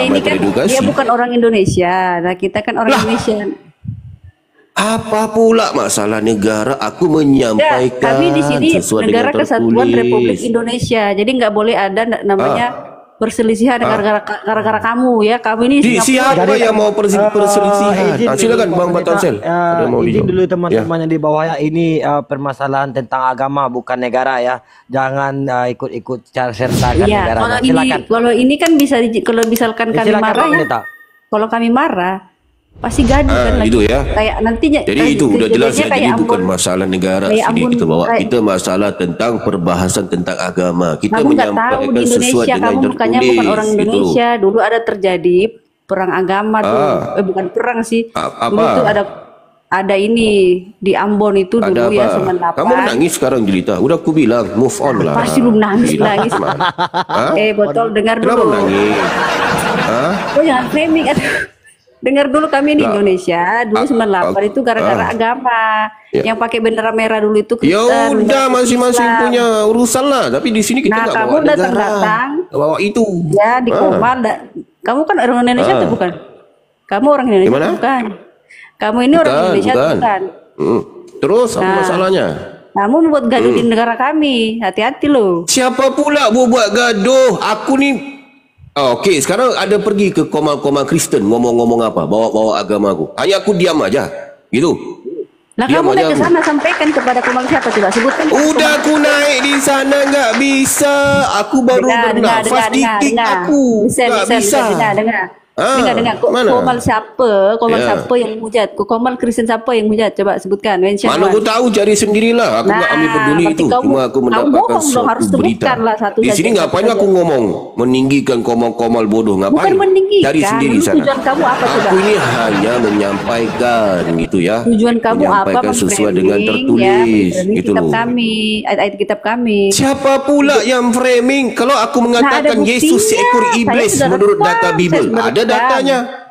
ini Menteri kan Edukasi. dia bukan orang Indonesia. Nah, kita kan orang Indonesia. Apa pula masalah negara? Aku menyampaikan Kami di sini sesuai negara dengan kesatuan tertulis. Republik Indonesia. Jadi nggak boleh ada namanya perselisihan gara-gara kamu ya. Kamu ini Siapa yang mau perselisihan? Silakan Bang Batansel. Izin dulu teman-teman yang di bawah ya. Ini permasalahan tentang agama bukan negara ya. Jangan ikut-ikut sertakan negara. Kalau ini kan bisa kalau misalkan kami marah ya. Kalau kami marah pasti gaduh kan itu ya. Kayak nantinya. Jadi itu udah jelas ya. Jadi bukan masalah negara sini kita bawa. Kita masalah tentang perbahasan tentang agama. Kita menyampaikan sesuai dengan tertulis. Bukannya bukan orang Indonesia. Dulu ada terjadi perang agama tuh. Bukan perang sih. Dulu tuh ada ini di Ambon itu dulu ya 98. Kamu nangis sekarang Jelita. Udah aku bilang move on lah. Pasti belum nangis. Botol dengar dulu. Kenapa nangis? Oh jangan framing. Dengar dulu kami di Indonesia dulu 98 itu gara-gara agama. Yang pakai bendera merah dulu itu ya udah masing-masing punya urusan lah. Tapi di sini kita nggak bawa negara. Datang bawa itu. Ya di Komal. Kamu kan orang Indonesia tuh bukan? Kamu orang Indonesia bukan? Kamu ini orang Indonesia bukan? Terus apa masalahnya? Kamu membuat gaduh di negara kami. Hati-hati loh. Siapa pula buat gaduh? Aku nih. Okey, sekarang ada pergi ke Komal-Komal Kristen ngomong-ngomong apa? Bawa-bawa agama aku. Hanya aku diam aja. Gitu. Nah, kamu naik ke sana sampaikan kepada Komal siapa coba sebutkan. Udah aku naik di sana nggak bisa. Aku baru bernafas dikit aku. Nggak bisa. Dengar. Komal siapa? Siapa yang hujat? Komal Kristen siapa yang hujat? Coba sebutkan. Mana aku tahu, cari sendirilah. Aku nggak ambil peduli itu. Cuma aku mendapatkan suatu berita. Di sini ngapain aku ngomong meninggikan Komal bodoh? Ngapain? Cari sendiri sana. Tujuan kamu apa coba? Aku ini hanya menyampaikan gitu ya. Tujuan kamu apa? Menyampaikan sesuai dengan tertulis gitu loh. Ayat kitab kami. Siapa pula yang framing? Kalau aku mengatakan Yesus seekor iblis menurut data Bible, ada datanya.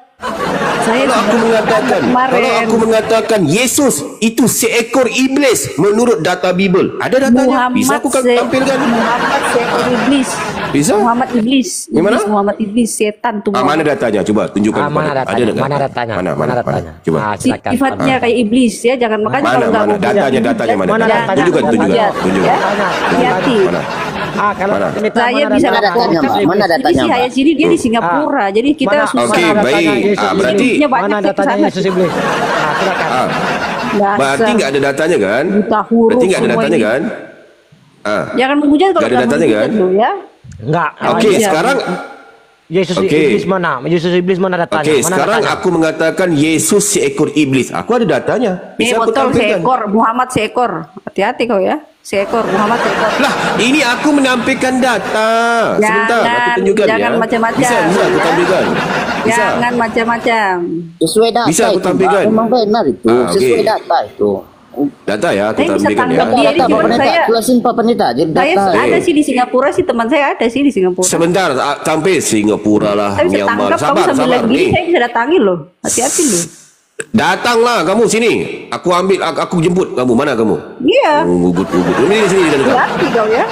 Kalau aku mengatakan Yesus itu seekor iblis menurut data Bible, ada datanya. Bisa aku tampilkan. Muhammad seekor iblis. Bisa? Muhammad iblis. Muhammad iblis setan tuh. Mana datanya? Coba tunjukkan. Mana datanya? Mana datanya? Mana datanya? Coba. Sifatnya kayak iblis ya, jangan makanya kalau enggak mau datanya mana? Tunjukkan. Hati-hati. Kalau saya bisa laporkan. Mana datanya? Saya sini dia di Singapura. Jadi kita Oke, baik. Berarti mana datanya Yesus iblis? Silakan. Berarti nggak ada datanya kan? Berarti nggak ada datanya kan? Jangan menghujat kalau nggak ada datanya kan? Ya. Enggak. Oke, sekarang Yesus iblis mana? Yesus iblis mana datanya? Oke, sekarang aku mengatakan Yesus seekor iblis. Aku ada datanya. Bisa aku tampilkan. Seekor, Muhammad seekor. Hati-hati kau ya. Seekor, Muhammad seekor. Lah, ini aku menampilkan data. Sebentar, aku tunjukkan jangan ya. macam-macam. Bisa aku tampilkan. Bisa. Jangan macam-macam. Sesuai data. Bisa aku tampilkan. Memang benar itu. Sesuai data itu. Data ya, aku tampilkan ya. Data Pak Pendeta, jelasin Pak Pendeta. Saya ada sih di Singapura sih, teman saya ada sih di Singapura. Sebentar, sampai Singapura lah, Myanmar. Sabar nih. Saya bisa datangin loh. Hati-hati loh. Datanglah kamu sini. Aku jemput kamu. Mana kamu? Iya. Gugut. Ini sini dan dekat. Hati kau ya.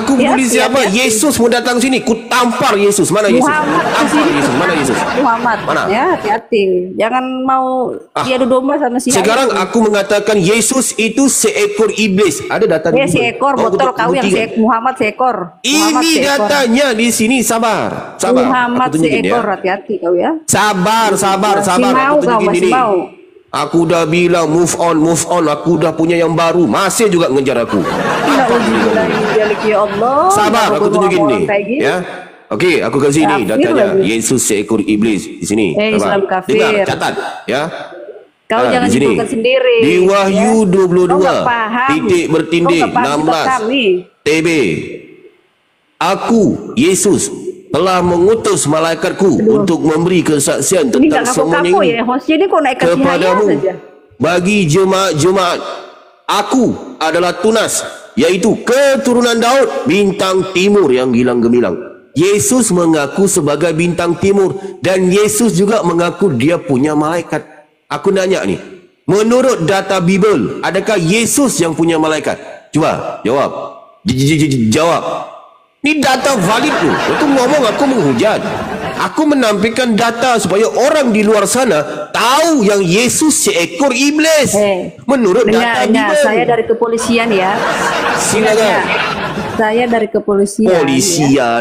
Aku peduli siapa? Yesus mau datang sini. Ku tampar Yesus. Mana Yesus? Tampar Yesus. Mana Yesus? Muhammad. Mana? Ya, hati-hati. Jangan mau diadu domba sama si. Sekarang aku mengatakan Yesus itu seekor iblis. Ada datanya. Seekor botol kau yang Muhammad seekor. Ini datanya di sini. Sabar. Muhammad seekor. Hati-hati kau ya. Sabar. Aku tunjukin ini. Aku udah bilang move on. Aku udah punya yang baru. Masih juga ngejar aku. Ya Allah. Sabar, aku tunjukin nih. Ya. Oke, aku kasih ini datanya. Yesus seekor iblis di sini. Islam kafir. Dengar, catat ya. Kau jangan sebutkan sendiri. Di Wahyu 22 titik bertindih 16 TB. Aku Yesus telah mengutus malaikatku untuk memberi kesaksian tentang semuanya ini kepadamu bagi jemaat-jemaat. Aku adalah Tunas, yaitu keturunan Daud, bintang timur yang gilang gemilang. Yesus mengaku sebagai bintang timur, dan Yesus juga mengaku dia punya malaikat. Aku nanya nih, menurut data Bible, adakah Yesus yang punya malaikat? Coba jawab. Jawab. Ini data valid loh. Itu ngomong aku menghujat. Aku menampilkan data supaya orang di luar sana tahu yang Yesus seekor iblis. Menurut data Bible. Saya dari kepolisian ya. Silakan. Saya dari kepolisian.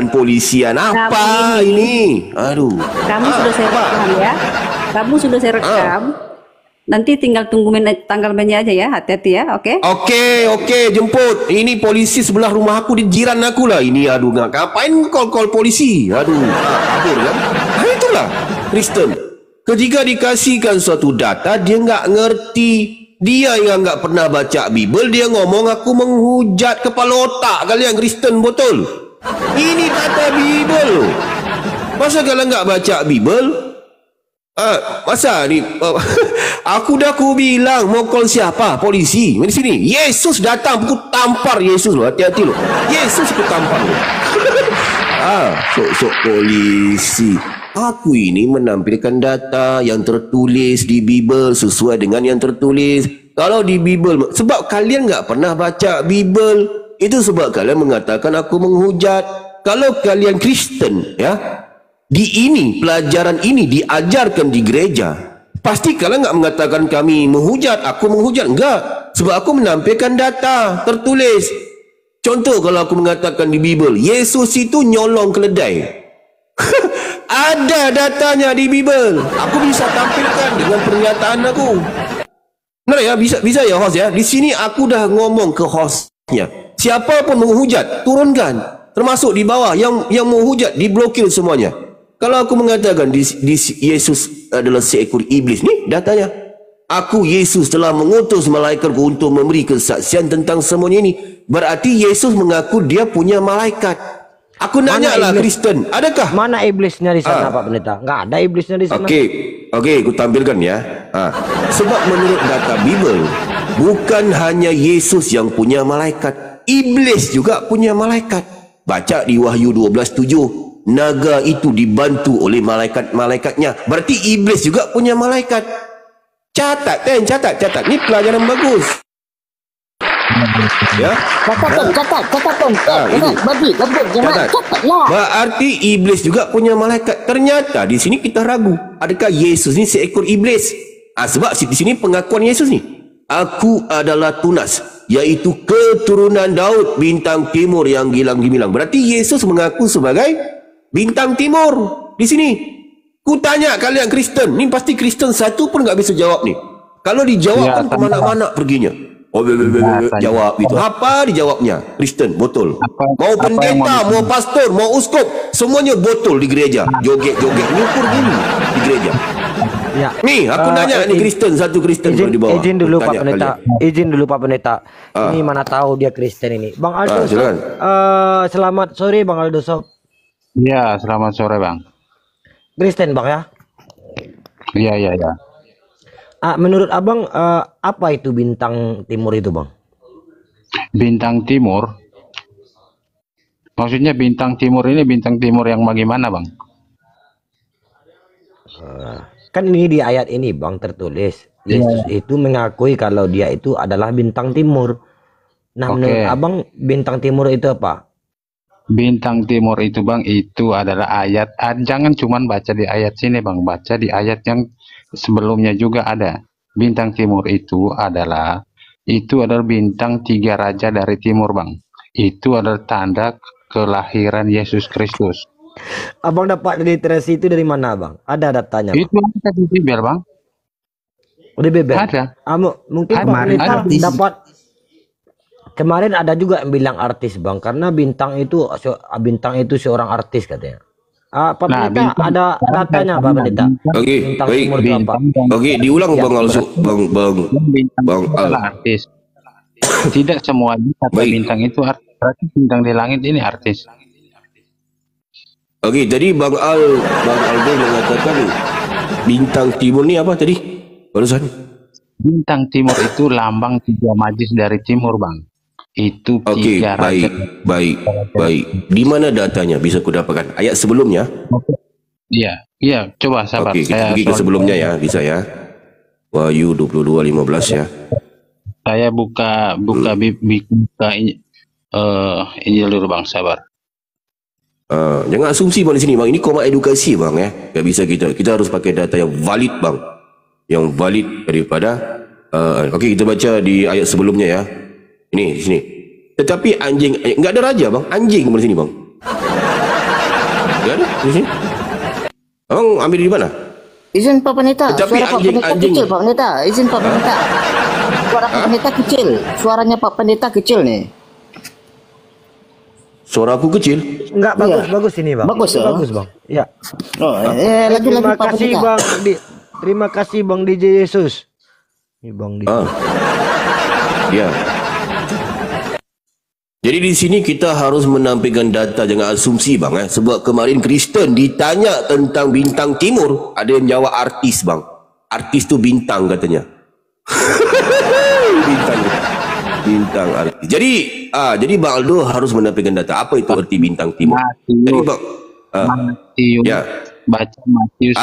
Polisian apa ini? Aduh. Kamu sudah saya rekam ya. Kamu sudah saya rekam. Nanti tinggal tunggu tanggal mainnya aja ya. Hati-hati ya, oke? Oke, jemput. Ini polisi sebelah rumah aku, di jiran aku lah. Ini aduh, ngapain call polisi? Aduh, kabur kan? Nah, itulah Kristen. Ketika dikasihkan suatu data, dia nggak ngerti. Dia yang nggak pernah baca Bible, dia ngomong aku menghujat kepala otak kalian Kristen, betul? Ini data Bible. Masa kalian nggak baca Bible? Masa ni aku bilang mau call siapa? Polisi. Di sini Yesus datang, aku tampar Yesus loh. Hati-hati loh. Yesus aku tampar loh. Sok-sok polisi. Aku ini menampilkan data yang tertulis di Bible sesuai dengan yang tertulis. Kalau di Bible, sebab kalian nggak pernah baca Bible, itu sebab kalian mengatakan aku menghujat. Kalau kalian Kristen, ya, pelajaran ini diajarkan di gereja, pasti kalian nggak mengatakan kami menghujat, aku menghujat, enggak, sebab aku menampilkan data tertulis. Contoh, kalau aku mengatakan di Bible Yesus itu nyolong keledai, ada datanya di Bible, aku bisa tampilkan dengan pernyataan aku. Benar ya, bisa ya host ya. Di sini aku dah ngomong ke hostnya, siapa pun menghujat turunkan, termasuk di bawah yang menghujat diblokir semuanya. Kalau aku mengatakan di Yesus adalah seekor iblis, nih datanya. Aku Yesus telah mengutus malaikatku untuk memberi kesaksian tentang semuanya ini. Berarti Yesus mengaku dia punya malaikat. Aku nanya lah Kristen, adakah? Mana iblisnya di sana Pak Pendeta? Nggak ada iblisnya di sana. Oke, aku tampilkan ya. Sebab menurut data Bible, bukan hanya Yesus yang punya malaikat, iblis juga punya malaikat. Baca di Wahyu 12:7. Naga itu dibantu oleh malaikat-malaikatnya. Berarti iblis juga punya malaikat. Catat. Ini pelajaran bagus. Ya. Catatlah. Berarti iblis juga punya malaikat. Ternyata di sini kita ragu. Adakah Yesus ini seekor iblis? Sebab di sini pengakuan Yesus ni. Aku adalah tunas, yaitu keturunan Daud, bintang timur yang gilang gemilang. Berarti Yesus mengaku sebagai bintang timur di sini. Ku tanya kalian Kristen, ni pasti Kristen satu pun nggak bisa jawab nih. Kalau dijawab kan kemana-mana perginya. Jawab itu. Apa dijawabnya? Kristen, botol. Mau pendeta, mau pastor, mau uskup, semuanya botol di gereja. Joget-joget, nyukur gini di gereja. Ya. Nih, aku nanya nih Kristen, satu Kristen di bawah. Izin dulu Pak Pendeta. Ini mana tahu dia Kristen ini. Bang Aldo. Selamat sore Bang Aldo Sob. Ya, selamat sore Bang. Kristen Bang ya? Iya. Menurut Abang apa itu bintang timur itu Bang? Bintang timur? Maksudnya bintang timur ini bintang timur yang bagaimana Bang? Kan ini di ayat ini Bang tertulis Yesus itu mengakui kalau dia itu adalah bintang timur. Nah menurut Abang bintang timur itu apa? Bintang timur itu Bang, itu adalah ayat. Jangan cuman baca di ayat sini Bang, baca di ayat yang sebelumnya juga ada. Bintang timur itu adalah bintang tiga raja dari timur Bang. Itu adalah tanda kelahiran Yesus Kristus. Abang dapat literasi itu dari mana Bang? Ada datanya Bang? Itu ada di Bible Bang. Udah bebas? Ada. Mungkin Bang dapat. Kemarin ada juga yang bilang artis Bang, karena bintang itu seorang artis katanya. Pak Pendeta ada datanya Pak Pendeta. Oke, baik. Diulang Bang Alsu, Bang artis. Tidak semuanya kata bintang itu artis. Berarti bintang di langit ini artis. Oke, tadi Bang Aldo mengatakan bintang timur ni apa tadi? Barusan. Bintang timur itu lambang tiga majis dari timur Bang. Itu tiga raja. Baik. Di mana datanya bisa ku dapatkan? Ayat sebelumnya? Iya. Coba sabar. Oke, kita pergi ke sebelumnya ya, bisa ya. Wahyu 22:15 ya. Saya buka Injil dulu Bang, sabar. Jangan asumsi bang di sini bang. Ini koma edukasi bang ya. Tak bisa kita harus pakai data yang valid bang. Yang valid daripada okey, kita baca di ayat sebelumnya ya. Ini di sini. Tetapi anjing enggak ada raja bang. Anjing di sini bang. Enggak ada di sini. Abang ambil di mana? Izin Pak Pendeta. Tetapi Suara Pak Pendeta kecil Pak Pendeta. Izin Pak Pendeta. Suara Pak Pendeta kecil. Suaranya Pak Pendeta kecil nih. Suara aku kecil? Enggak, bagus ini bang. Bagus ya? Bagus bang. Ya. Lagi Terima Pak kasih Pendeta. bang. Terima kasih bang DJ Yesus. Ini bang DJ. Ya. Jadi di sini kita harus menampilkan data, jangan asumsi bang. Sebab kemarin Kristen ditanya tentang bintang timur, ada yang jawab artis bang. Artis tu bintang katanya. bintang artis. Jadi Bang Aldo harus menampilkan data. Apa itu arti bintang timur? Jadi bang, Matius. ya. Baca Matius.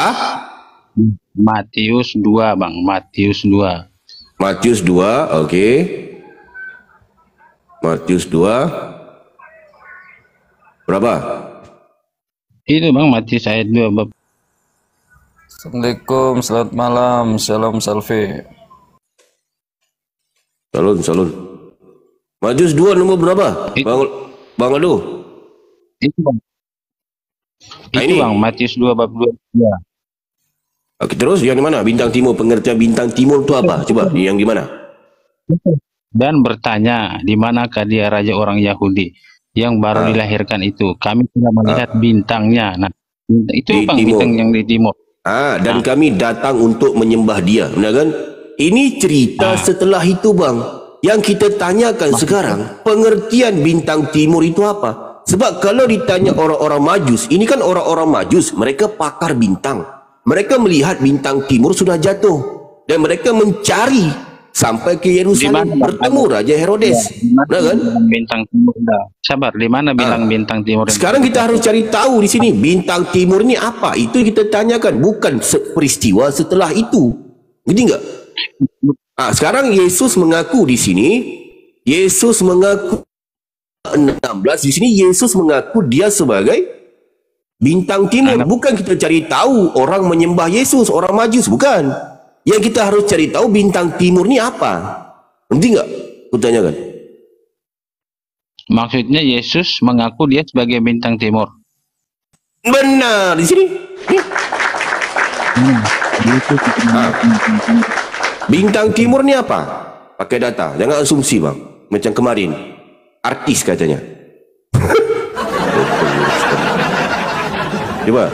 Matius 2 bang. Matius 2. Matius 2, okey. Matius 2. Berapa? Itu bang Matius ayat 2 bab. Assalamualaikum, selamat malam, shalom salve. Salun. Matius 2 nombor berapa? Bang Aldo. Itu bang. Nah, Itu ini. bang Matius 2 bab 2. Ya. Okey, terus yang di mana? Bintang timur, pengertian bintang timur itu apa? Coba, yang di mana? Dan bertanya, di manakah dia raja orang Yahudi yang baru dilahirkan itu? Kami telah melihat bintangnya. Nah, itu Di bang timur. bintang yang di timur. Dan kami datang untuk menyembah dia. Benar kan? Ini cerita setelah itu bang. Yang kita tanyakan sekarang, pengertian bintang timur itu apa? Sebab kalau ditanya orang-orang Majus, ini kan orang-orang Majus, mereka pakar bintang. Mereka melihat bintang timur sudah jatuh. Dan mereka mencari sampai ke Yerusalem, bertemu Raja Herodes. Benar kan? Bintang timur dah. Sabar, di mana bilang bintang timur? Sekarang kita harus cari tahu di sini bintang timur ini apa. Itu kita tanyakan, bukan peristiwa setelah itu. Ngerti enggak? Sekarang Yesus mengaku di sini. Yesus mengaku 16 di sini. Yesus mengaku dia sebagai bintang timur. Bukan kita cari tahu orang menyembah Yesus, orang Majus, bukan. Yang kita harus cari tahu bintang timur ni apa. Ngerti enggak? Aku tanyakan. Maksudnya Yesus mengaku dia sebagai bintang timur. Benar di sini. Bintang timur ni apa? Pakai data, jangan asumsi bang. Macam kemarin, artis katanya. Coba.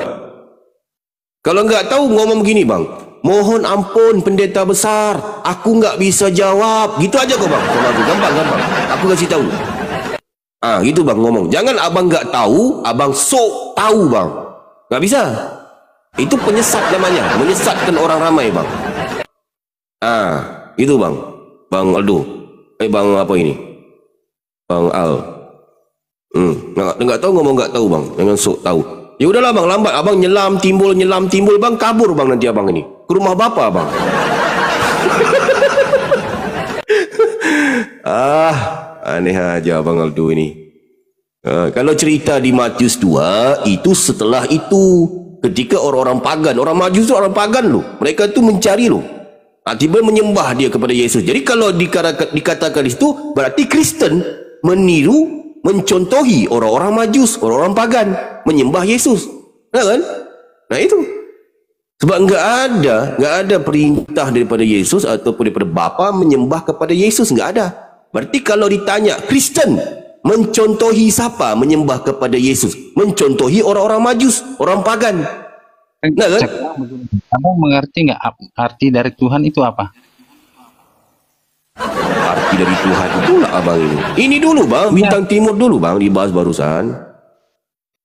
Kalau enggak tahu ngomong begini bang. Mohon ampun pendeta besar, aku enggak bisa jawab. Gitu aja kok bang. Sama aku gampang. Aku kasih tahu. Gitu bang ngomong. Jangan abang enggak tahu, abang sok tahu bang. Enggak bisa. Itu penyesat namanya, menyesatkan orang ramai bang. Itu bang. Bang Aldo. Bang apa ini? Bang Al. Enggak tahu ngomong enggak tahu bang. Jangan sok tahu. Ya udahlah bang, lambat abang nyelam timbul bang, kabur bang nanti abang ini ke rumah bapa bang. Aneh aja abang Aldo ini. Kalau cerita di Matius 2 itu setelah itu, ketika orang-orang pagan, orang Majus itu orang pagan loh, mereka itu mencari loh, tiba menyembah dia kepada Yesus. Jadi kalau dikatakan itu berarti Kristen meniru, mencontohi orang-orang Majus, orang-orang pagan menyembah Yesus. Nah kan? Nah itu. Sebab enggak ada perintah daripada Yesus ataupun daripada Bapa menyembah kepada Yesus, enggak ada. Berarti kalau ditanya Kristen mencontohi siapa menyembah kepada Yesus? Mencontohi orang-orang Majus, orang pagan. Nah kan? Kamu mengerti enggak arti dari Tuhan itu apa? Arti dari Tuhan itulah abang ini. Ini dulu bang, bintang timur dulu bang, dibahas barusan.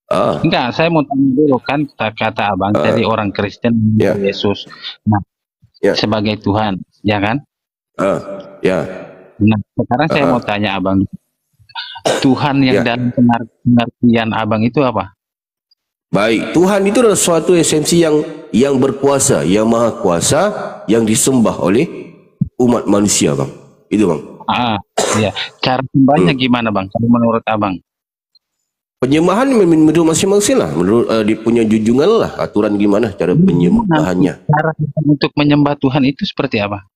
Enggak, saya mau tanya dulu kan kata abang tadi orang Kristen Yesus. Nah, sebagai Tuhan, ya kan? Nah, sekarang saya mau tanya abang, Tuhan yang dalam pengertian abang itu apa? Baik, Tuhan itu adalah suatu esensi yang berkuasa, yang maha kuasa, yang disembah oleh umat manusia bang. Itu bang. Iya. Cara sembahnya gimana bang? Kalau menurut abang? Penyembahan menurut masing-masing lah, menurut dia punya junjungan lah, aturan gimana cara penyembahannya. Cara untuk menyembah Tuhan itu seperti apa?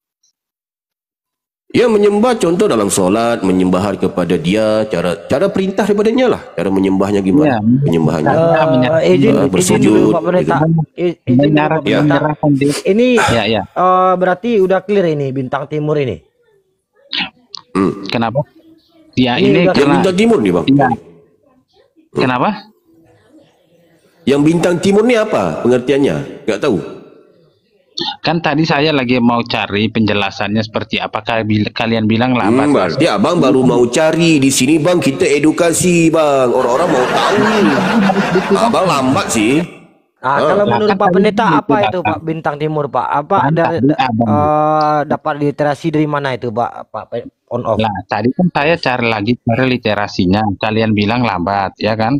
Ya, menyembah contoh dalam solat, menyembah kepada dia, cara perintah daripadanya lah, cara menyembahnya gimana, penyembahannya. Bersujud, Pak Pendeta. Ini berarti udah clear ini bintang timur ini. Kenapa? Ya ini karena bintang timur nih, Bang. Ya. Kenapa? Yang bintang timur nih apa pengertiannya? Nggak tahu. Kan tadi saya lagi mau cari penjelasannya seperti apakah kalian bilang lambat. Berarti abang baru mau cari di sini, Bang. Kita edukasi, Bang. Orang-orang mau tahu. Abang lambat sih. Kalau menurut Pak Pendeta apa itu Pak bintang timur, Pak? Apa dapat literasi dari mana itu, Pak? On off. Nah, tadi kan saya cari literasinya. Kalian bilang lambat, ya kan?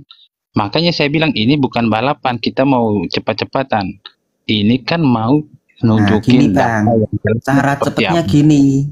Makanya saya bilang ini bukan balapan, kita mau cepat-cepatan. Ini kan mau nunjukin Bang. Cara cepatnya gini,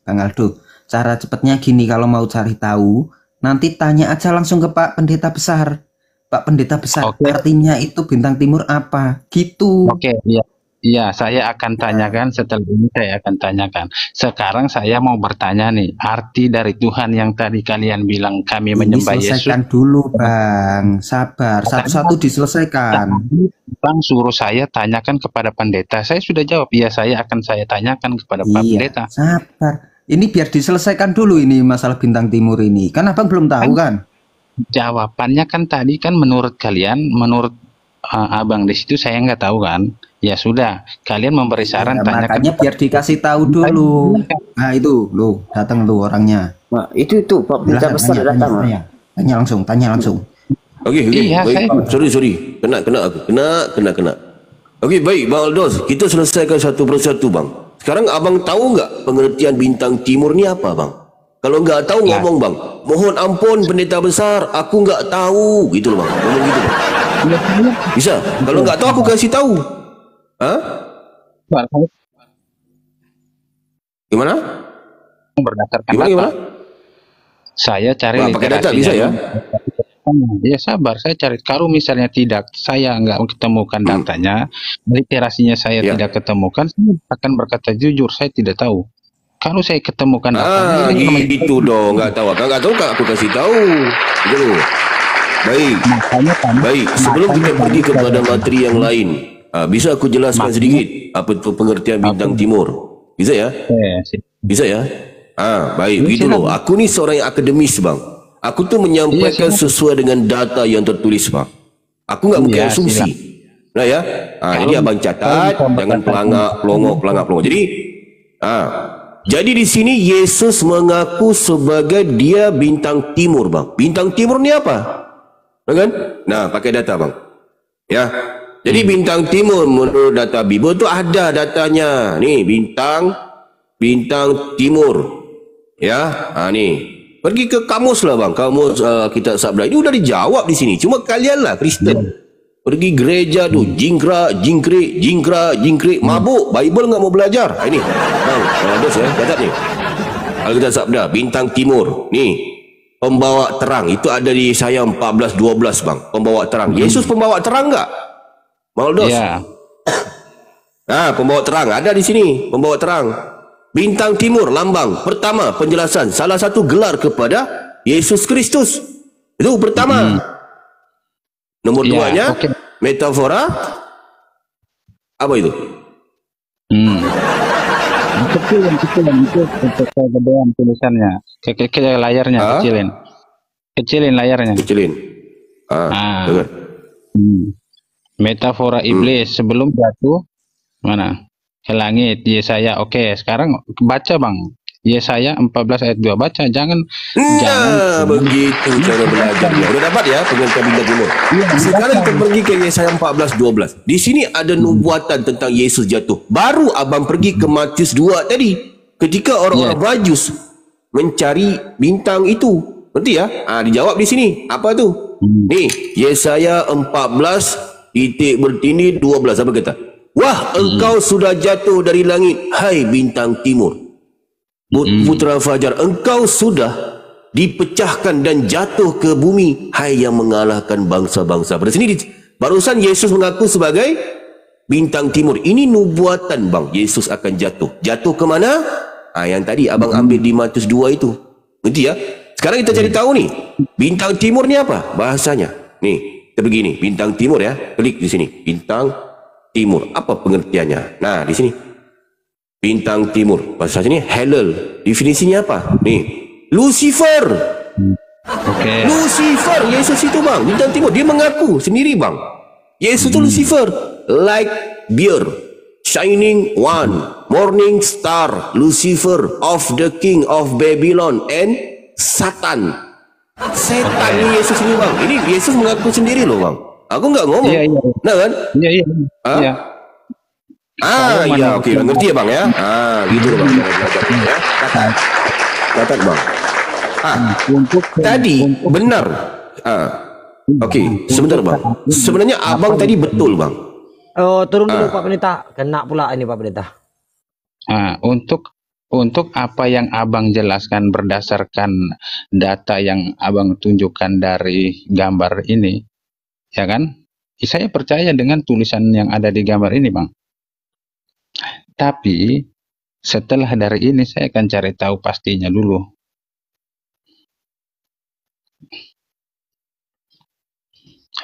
Bang Aldo. Cara cepatnya gini, kalau mau cari tahu, nanti tanya aja langsung ke Pak Pendeta Besar. Pak Pendeta Besar, artinya itu bintang timur apa? Gitu. Oke, iya. Iya, saya akan tanyakan setelah ini, saya akan tanyakan. Sekarang saya mau bertanya nih, arti dari Tuhan yang tadi kalian bilang kami menyembah Yesus. Selesaikan dulu, Bang. Sabar, satu-satu diselesaikan. Bang suruh saya tanyakan kepada pendeta. Saya sudah jawab, iya saya tanyakan kepada Pak Pendeta. Sabar. Ini biar diselesaikan dulu ini masalah bintang timur ini. Kan Abang belum tahu kan? Jawabannya kan tadi kan menurut kalian, menurut Abang di situ saya nggak tahu kan. Ya sudah, kalian memberi saran tanyakan. Makanya biar dikasih tahu dulu. Nah itu, lo datang lu orangnya. Nah, itu Pak Pendeta Besar datang. Tanya langsung. Oke, baik. Sorry. Kena. Oke, baik, Bang Aldos. Kita selesaikan satu persatu, Bang. Sekarang abang tahu nggak pengertian bintang timur ni apa, Bang? Kalau nggak tahu ngomong, Bang. Mohon ampun Pendeta Besar, aku nggak tahu. Gitu loh, Bang. Ngomong gitu, Bang. Bisa? Kalau nggak tahu aku kasih tahu. Hah? Gimana? Berdasarkan gimana? Saya cari pakai data bisa ya? Ya sabar, saya cari. Kalau misalnya saya nggak ketemukan datanya, literasinya saya tidak ketemukan, saya akan berkata jujur, saya tidak tahu. Kalau saya ketemukan datanya, gitu dong, nggak tahu kan aku kasih tahu. Gitu. Baik. Sebelum kita pergi kepada materi yang lain, bisa aku jelaskan sedikit apa itu pengertian bintang timur? Bisa ya? Bisa ya? Baik, gitu loh. Aku ni seorang yang akademis, Bang. Aku tuh menyampaikan sesuai dengan data yang tertulis, Bang. Aku nggak mungkin asumsi. Nah ya, ini abang catat, jangan pelongok. Jadi di sini Yesus mengaku sebagai dia bintang timur, Bang. Bintang timur ni apa? Kan? Nah, pakai data, Bang. Ya. Jadi bintang timur menurut data Bible tu ada datanya. Nih, bintang timur. Ya. Nih. Pergi ke kamus lah, Bang. Kamus kitab sabda. Ini udah dijawab di sini. Cuma kalian lah Kristen. Pergi gereja tu jingkrik, mabuk. Bible enggak mau belajar. Ini. Bang, bagus ya. Catat ni. Alkitab sabda bintang timur. Nih. Pembawa terang itu ada di Yesaya 14:12, Bang. Pembawa terang. Yesus pembawa terang enggak? Maldos. Ya. Pembawa terang ada di sini, pembawa terang. Bintang timur lambang. Pertama, penjelasan salah satu gelar kepada Yesus Kristus. Itu pertama. Nomor duanya, metafora. Apa itu? Kecilin itu kegedean tulisannya. Kecil layarnya, kecilin layarnya. Dengar. Metafora iblis sebelum jatuh mana? Ke langit. Yesaya. Oke, sekarang baca, Bang. Yesaya 14 ayat 2 baca. Jangan begitu cara belajarnya. Udah dapat ya pengertian bintang timur. Sekarang kita pergi ke Yesaya 14:12. Di sini ada nubuatan tentang Yesus jatuh. Baru abang pergi ke Matius 2 tadi. Ketika orang-orang Majus mencari bintang itu. Ngerti ya? Dijawab di sini. Apa tu? Nih, Yesaya 14 _12 apa kata? Wah, engkau sudah jatuh dari langit, hai bintang timur. Putra Fajar, engkau sudah dipecahkan dan jatuh ke bumi, hai yang mengalahkan bangsa-bangsa. Pada sini barusan Yesus mengaku sebagai bintang timur. Ini nubuatan bang, Yesus akan jatuh. Jatuh ke mana? Yang tadi abang ambil di Matius 2 itu. Ngerti ya? Sekarang kita cari tahu nih, bintang timur ni apa bahasanya? Nih, kita begini, bintang timur ya. Klik di sini, bintang timur. Apa pengertiannya? Nah, di sini. Bintang timur. Bahasa sini Hallel. Definisinya apa? Nih, Lucifer. Okay. Lucifer, Yesus itu bang, bintang timur. Dia mengaku sendiri bang. Yesus itu Lucifer, like beer, shining one, morning star, Lucifer of the king of Babylon and Satan. Setan ni Yesus ini bang. Ini Yesus mengaku sendiri loh bang. Aku nggak ngomong. Iya. Nah kan? Iya. Iya. Iya, oke, ngerti ya bang ya? Gitu loh bang. Ya, catat bang. Tadi benar. Oke, sebentar bang. Sebenarnya abang tadi betul bang. Oh, turun dulu Pak Pendeta. Kena pula ini Pak Pendeta. Untuk apa yang abang jelaskan berdasarkan data yang abang tunjukkan dari gambar ini, ya kan? Saya percaya dengan tulisan yang ada di gambar ini, bang. Tapi setelah dari ini saya akan cari tahu pastinya dulu.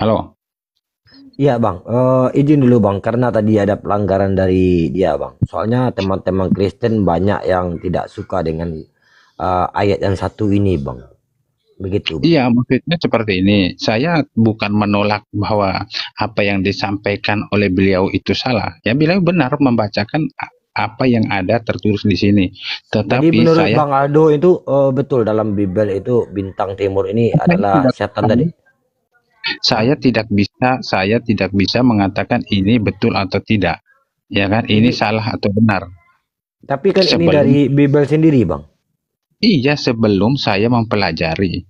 Halo. Iya bang, izin dulu bang, karena tadi ada pelanggaran dari dia bang. Soalnya teman-teman Kristen banyak yang tidak suka dengan ayat yang satu ini bang. Begitu bang. Iya, maksudnya seperti ini. Saya bukan menolak bahwa apa yang disampaikan oleh beliau itu salah. Ya, beliau benar membacakan apa yang ada tertulis di sini. Tetapi jadi menurut saya, Bang Aldo itu betul dalam Bible itu bintang timur ini adalah setan tadi. Saya tidak bisa mengatakan ini betul atau tidak. Ya kan, ini salah atau benar. Tapi kan ini dari Bible sendiri, Bang. Iya, sebelum saya mempelajari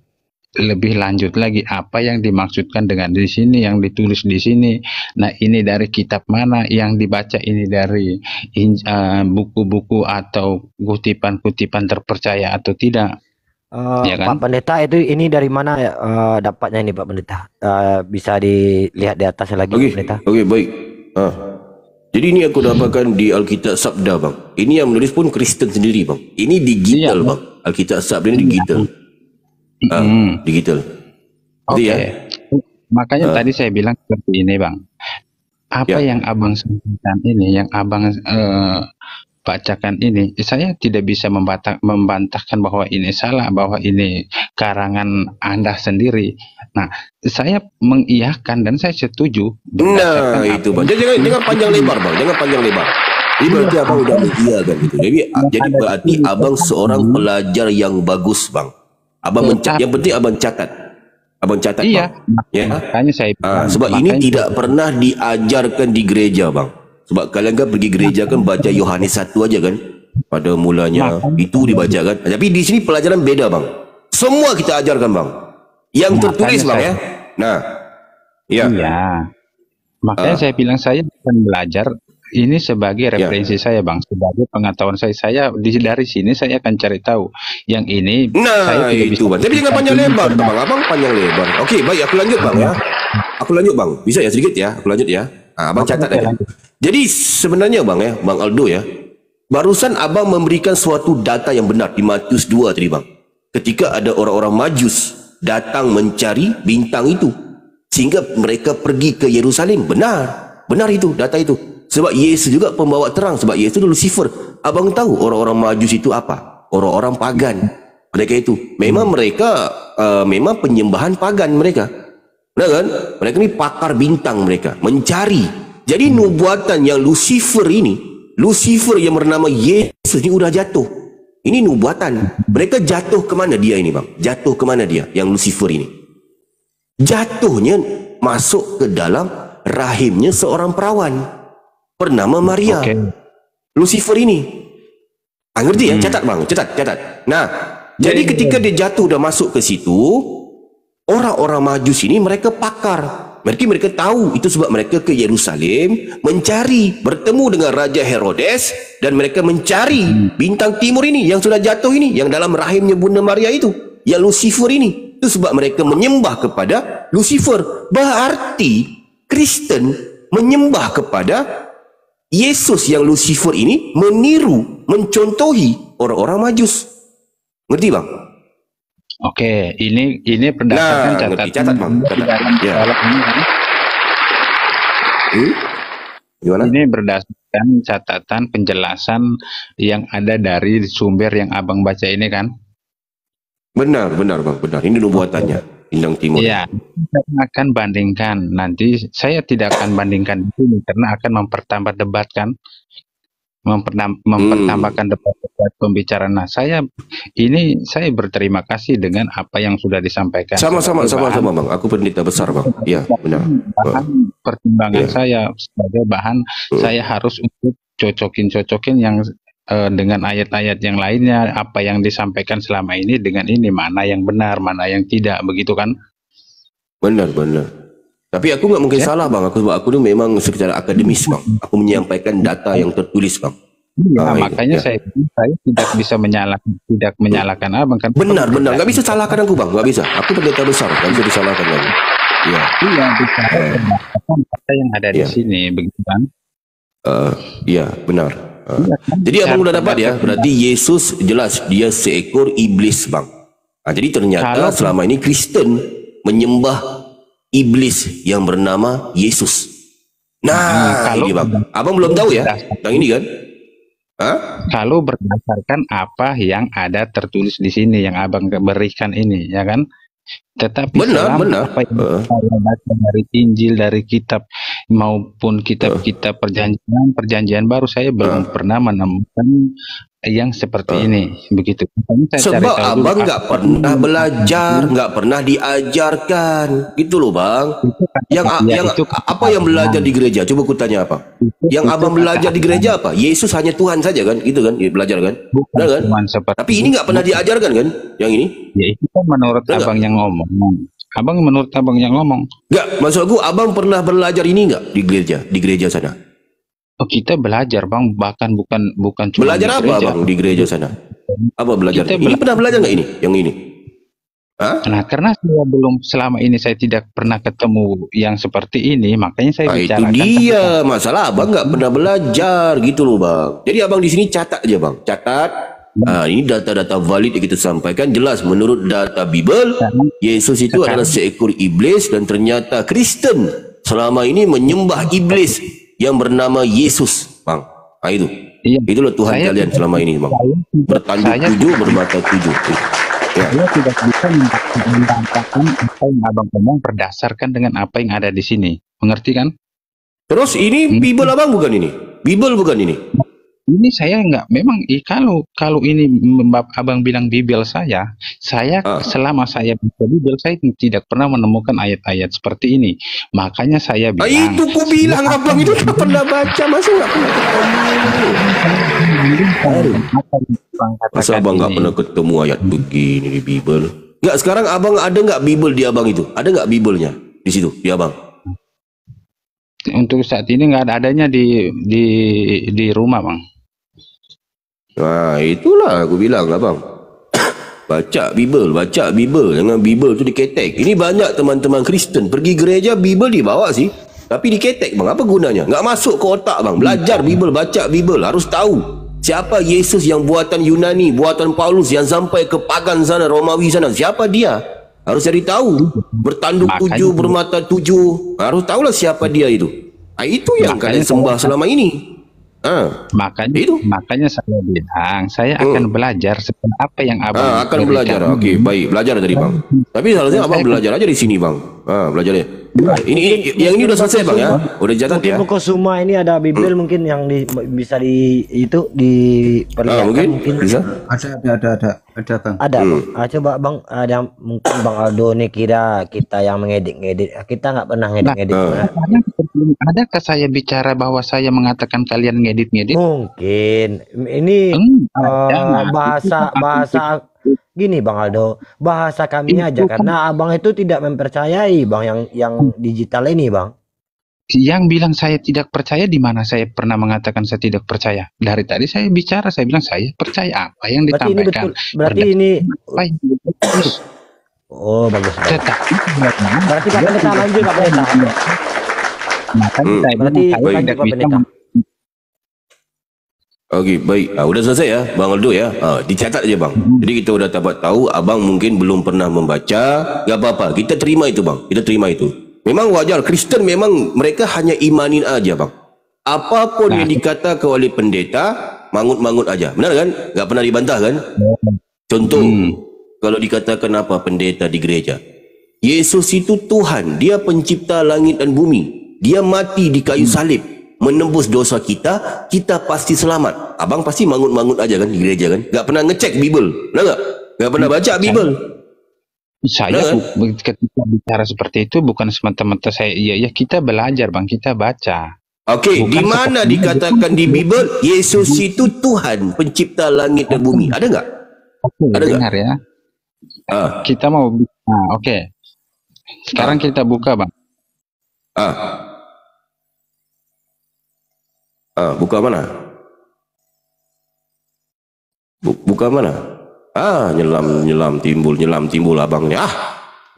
lebih lanjut lagi apa yang dimaksudkan dengan di sini, yang ditulis di sini. Nah, ini dari kitab mana, yang dibaca ini dari buku-buku atau kutipan-kutipan terpercaya atau tidak. Ya kan? Pak Pendeta itu ini dari mana dapatnya ini Pak Pendeta? Bisa dilihat di atasnya lagi Pak Pendeta. Oke, baik. Jadi ini aku dapatkan di Alkitab Sabda bang. Ini yang menulis pun Kristen sendiri bang. Ini digital bang. Alkitab Sabda ini digital. Digital. Oke. Makanya tadi saya bilang seperti ini bang. Apa yang abang sampaikan ini, yang abang bacakan ini, saya tidak bisa membantahkan bahwa ini salah, bahwa ini karangan Anda sendiri. Nah, saya mengiyakan dan saya setuju. Nah, itu bang. Jangan panjang lebar bang, jangan panjang lebar. Ini berarti abang udah mengiyakan gitu. Jadi berarti abang seorang pelajar yang bagus bang. Abang mencatat. Yang penting abang catat. Abang catat iya, bang. Ya. Makanya saya. Sebab ini tidak pernah diajarkan di gereja bang. Sebab kalian kan pergi gereja kan baca Yohanes 1 aja kan pada mulanya itu dibaca kan. Tapi di sini pelajaran beda bang. Semua kita ajarkan bang. Yang tertulis bang ya. Nah, ya. Iya. Makanya saya bilang saya akan belajar ini sebagai referensi saya bang, sebagai pengetahuan saya. Dari sini saya akan cari tahu. Yang ini. Nah saya itu bang. Tapi jangan panjang lebar bang. Abang panjang lebar. Oke baik, aku lanjut bang ya. Aku lanjut bang. Bisa ya sedikit ya. Aku lanjut ya. Abang catat aja. Jadi sebenarnya bang ya, Bang Aldo ya, barusan abang memberikan suatu data yang benar di Matius 2 tadi bang. Ketika ada orang-orang Majus datang mencari bintang itu, sehingga mereka pergi ke Yerusalem. Benar itu, data itu. Sebab Yesus juga pembawa terang, sebab Yesus itu Lucifer. Abang tahu orang-orang Majus itu apa? Orang-orang pagan. Mereka itu, memang mereka memang penyembahan pagan mereka. Nah kan? Mereka ini pakar bintang mereka, mencari. Jadi nubuatan yang Lucifer ini, Lucifer yang bernama Yesus ini udah jatuh. Ini nubuatan. Mereka jatuh ke mana dia ini bang? Jatuh ke mana dia yang Lucifer ini? Jatuhnya masuk ke dalam rahimnya seorang perawan bernama Maria. Lucifer ini. Ngerti ya? Catat bang, catat. Nah, jadi ketika dia jatuh udah masuk ke situ, orang-orang Majus ini mereka pakar. Mereka tahu itu sebab mereka ke Yerusalem mencari, bertemu dengan Raja Herodes, dan mereka mencari bintang timur ini yang sudah jatuh ini, yang dalam rahimnya Bunda Maria itu. yang Lucifer ini. Itu sebab mereka menyembah kepada Lucifer. Berarti Kristen menyembah kepada Yesus yang Lucifer ini, meniru, mencontohi orang-orang Majus. Ngerti bang? Oke, ini berdasarkan catatan. Catat bang. Ya. Gimana? Ini berdasarkan catatan penjelasan yang ada dari sumber yang abang baca ini kan? Benar bang, benar. Ini nubuatannya, Bintang Timur. Iya, saya akan bandingkan. Nanti saya tidak akan bandingkan di sini karena akan mempertambah debat kan, mempertambahkan debat pembicaraan. Nah, saya berterima kasih dengan apa yang sudah disampaikan. Sama bang. Aku pendeta besar bang. Iya benar. Bahan pertimbangan saya sebagai bahan saya harus untuk cocokin yang dengan ayat-ayat yang lainnya, apa yang disampaikan selama ini dengan ini, mana yang benar, mana yang tidak, begitu kan? Benar. Tapi aku nggak mungkin salah bang. Aku tuh memang secara akademis bang. Aku menyampaikan data yang tertulis bang. Makanya saya tidak bisa menyalahkan abang kan? Benar. Nggak bisa salahkan aku bang. Nggak bisa. Aku pendeta besar. Nggak bisa disalahkan bang. Iya. Bicara apa yang ada di sini, begitu kan? Iya benar. Jadi abang udah dapat ya, berarti Yesus jelas dia seekor iblis bang. Jadi ternyata selama ini Kristen menyembah iblis yang bernama Yesus. Nah, ini bang, abang belum tahu ya, yang ini kan? Kalau berdasarkan apa yang ada tertulis di sini yang abang berikan ini, ya kan? Tetapi benar. Apa yang saya baca dari Injil, dari kitab maupun kitab-kitab perjanjian baru, saya belum pernah menemukan yang seperti ini, begitu. Sebab abang nggak pernah belajar, nggak pernah diajarkan, gitu loh bang. Apa yang belajar di gereja? Coba ku tanya apa? Yang abang belajar di gereja apa? Yesus hanya Tuhan saja kan, gitu kan? Belajar kan? Benar kan? Tapi ini nggak pernah diajarkan kan? Yang ini? Ya itu kan menurut abang yang ngomong. Menurut abang yang ngomong. Nggak, maksud aku abang pernah belajar ini nggak di gereja sana? Oh, kita belajar bang, bahkan bukan cuma belajar apa bang di gereja sana? Apa belajar? Ini pernah belajar nggak ini? Yang ini? Nah, karena saya belum selama ini saya tidak pernah ketemu yang seperti ini, makanya saya bicarakan. Itu dia masalah abang nggak pernah belajar gitu loh bang. Jadi abang di sini catat aja bang, catat. Ini data-data valid yang kita sampaikan jelas menurut data Bible. Yesus itu adalah seekor iblis dan ternyata Kristen selama ini menyembah iblis yang bernama Yesus, bang. Itu. Iya. Itulah Tuhan kalian selama ini, bang. Bertanduk 7, bermata 7. Ya. Saya tidak bisa membantahkan apa yang abang ngomong berdasarkan dengan apa yang ada di sini. Mengerti kan? Terus ini Bible abang bukan ini? Bible bukan ini? Ini saya nggak, memang kalau ini abang bilang Bible saya selama saya baca Bible saya tidak pernah menemukan ayat-ayat seperti ini. Makanya saya bilang. Itu ku bilang abang itu tak pernah baca, masa nggak pernah ketemu? Masa abang nggak pernah ketemu ayat begini di Bible? Nggak, sekarang abang ada nggak Bible di abang itu? Ada nggak Bible-nya di situ di abang? Untuk saat ini nggak ada adanya di rumah bang. Nah itulah aku bilang abang. Baca Bible. Jangan Bible tu diketek. Ini banyak teman-teman Kristen pergi gereja, Bible dibawa sih, tapi diketek bang. Apa gunanya? Nggak masuk ke otak bang. Belajar Bible, baca Bible, harus tahu siapa Yesus yang buatan Yunani, buatan Paulus yang sampai ke pagan sana, Romawi sana. Siapa dia? Harus cari tahu. Bertanduk 7, bermata 7. Harus tahulah siapa dia itu. Itu yang kalian sembah selama ini. Makanya saya bilang saya akan belajar seperti apa yang abang akan belajar. Oke, baik, belajar dari bang. Tapi seharusnya abang belajar aja di sini bang. Belajar ya. Ini yang ini udah selesai bang ya. Udah catat ya. Mungkin semua ini ada Bible mungkin yang bisa diperlihatkan mungkin bisa. Ada bang. Ada bang. Coba bang, ada mungkin bang Aldo nih kira kita yang mengedit, kita nggak pernah ngedit. Adakah saya bicara bahwa saya mengatakan kalian ngedit? Mungkin ini bahasa gini bang Aldo, bahasa kami aja karena abang itu tidak mempercayai bang yang digital ini bang. Yang bilang saya tidak percaya, di mana saya pernah mengatakan saya tidak percaya? Dari tadi saya bicara, saya bilang saya percaya apa yang ditampaikan. Berarti ini oh bagus. Berarti Pak Pendeta lanjut Pak Pendeta. Berarti lanjut Pak Pendeta. Okey, baik. Udah selesai ya, Bang Aldo ya. Dicatat aja Bang. Jadi kita udah dapat tahu abang mungkin belum pernah membaca. Gak apa-apa, kita terima itu Bang. Kita terima itu. Memang wajar, Kristen memang mereka hanya imanin aja Bang. Apapun yang dikatakan oleh pendeta, mangut-mangut aja. Benar kan? Gak pernah dibantah kan? Contoh, kalau dikatakan apa pendeta di gereja, Yesus itu Tuhan, dia pencipta langit dan bumi. Dia mati di kayu salib, menembus dosa kita, kita pasti selamat. Abang pasti mangut-mangut aja kan di gereja kan? Gak pernah ngecek Bible, benar gak? Gak pernah baca Bible. Saya ketika bicara seperti itu bukan semata-mata saya iya kita belajar Bang, kita baca. Okey, di mana dikatakan di Bible Yesus itu Tuhan pencipta langit dan bumi? Ada enggak? Ada dengar ya. Kita mau oke. Sekarang kita buka Bang. Buka mana? Buka mana? Nyelam timbul abangnya.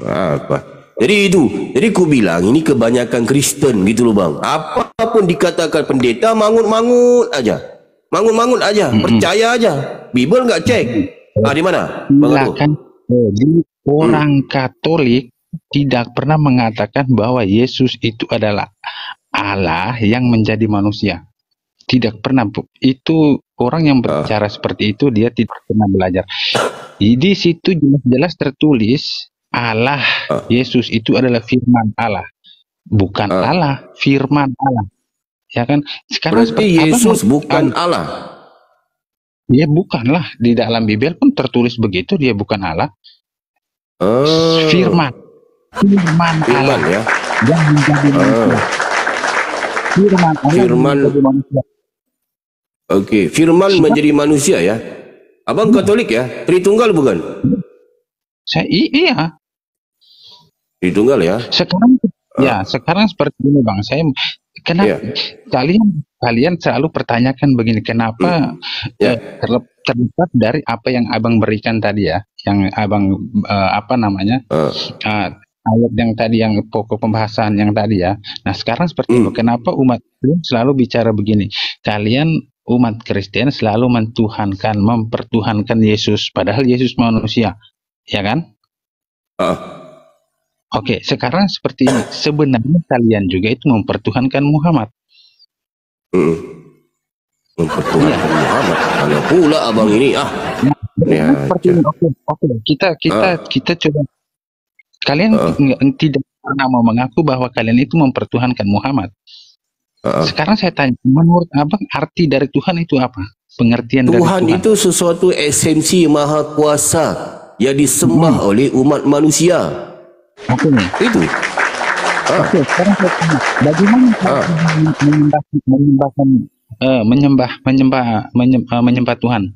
Apa? Jadi ku bilang ini kebanyakan Kristen gitu loh Bang. Apapun dikatakan pendeta mangut-mangut aja. Percaya aja. Bible enggak cek. Di mana? Bang Orang Katolik tidak pernah mengatakan bahwa Yesus itu adalah Allah yang menjadi manusia. Tidak pernah. Itu orang yang berbicara seperti itu dia tidak pernah belajar. Di situ jelas-jelas tertulis Allah, Yesus itu adalah firman Allah. Bukan Allah, firman Allah. Ya kan? Sekarang berarti Yesus bukan Allah. Ya bukanlah. Di dalam Bible pun tertulis begitu, dia bukan Allah. Firman Allah ya. Yang menjadi manusia. Firman menjadi manusia. Okey, firman menjadi manusia ya. Abang Katolik ya? Tritunggal bukan? Iya. Tritunggal ya. Sekarang seperti ini Bang. Kenapa kalian selalu pertanyakan begini, kenapa terlepas dari apa yang Abang berikan tadi ya, yang Abang ayat yang tadi, yang pokok pembahasan yang tadi ya. Nah sekarang seperti itu, kenapa umat Kristen selalu bicara begini? Kalian umat Kristen selalu mempertuhankan Yesus, padahal Yesus manusia, ya kan? Oke, sekarang seperti ini. Sebenarnya kalian juga itu mempertuhankan Muhammad. Mempertuhankan Muhammad. Mana pula abang ini? Kita coba. Kalian tidak pernah mau mengaku bahwa kalian itu mempertuhankan Muhammad. Sekarang saya tanya, menurut abang arti dari Tuhan itu apa? Pengertian dari Tuhan itu sesuatu esensi maha kuasa yang disembah oleh umat manusia. Itu. Sekarang saya tanya, bagaimana menyembah Tuhan?